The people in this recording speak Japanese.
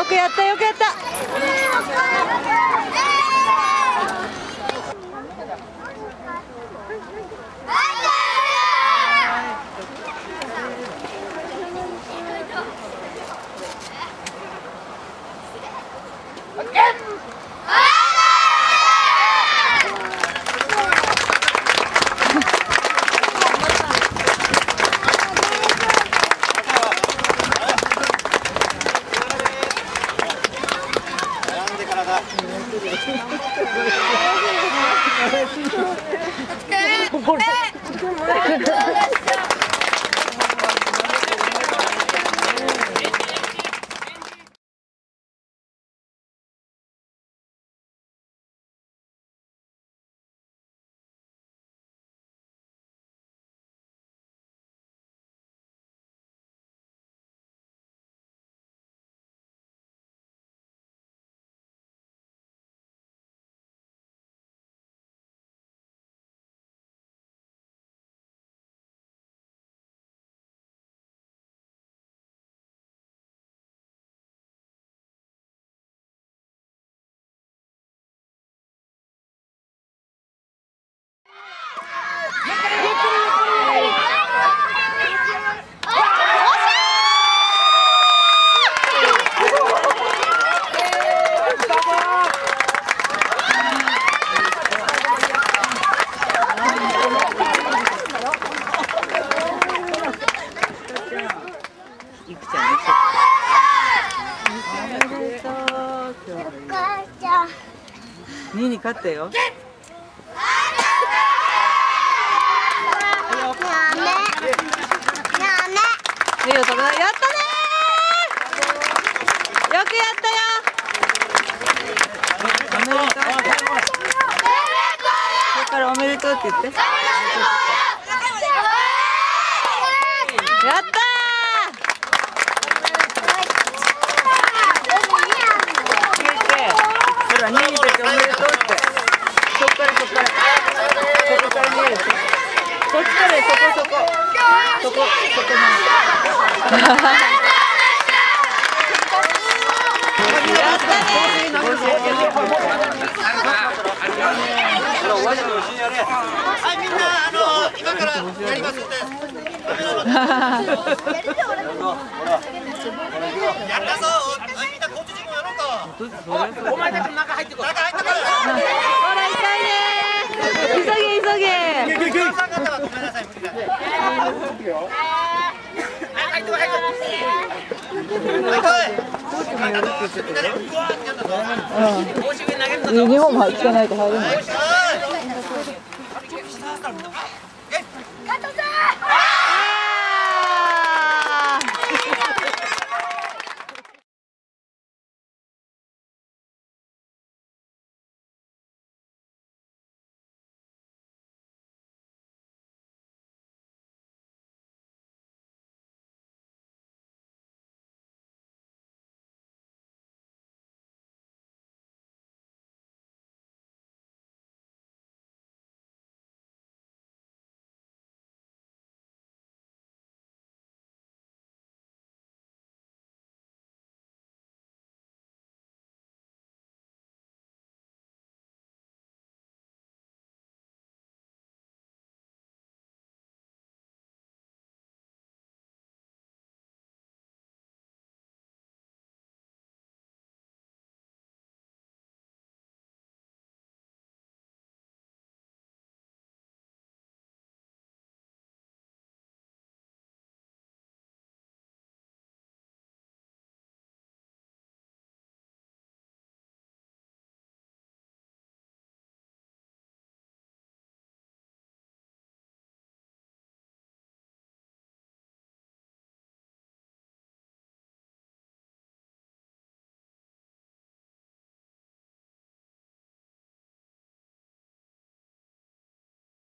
よくやったよくやった。2に勝ったよ。やったねー。よくやったよ。おめでとう。それからおめでとうって言って。やったー。ほら、2位でおめでとうって。そっから見えるでしょ。こっちからそこなの。やったねー。はい、みんな今からやりますので。やったぞ。みんなこっちにもやろうか。お前たちも中入ってこい。中入ってこい。ほら、痛いねー。急げ。お母さん方はごめんなさい。無理だ。入ってこい。ユニフォーム着てないと入れない。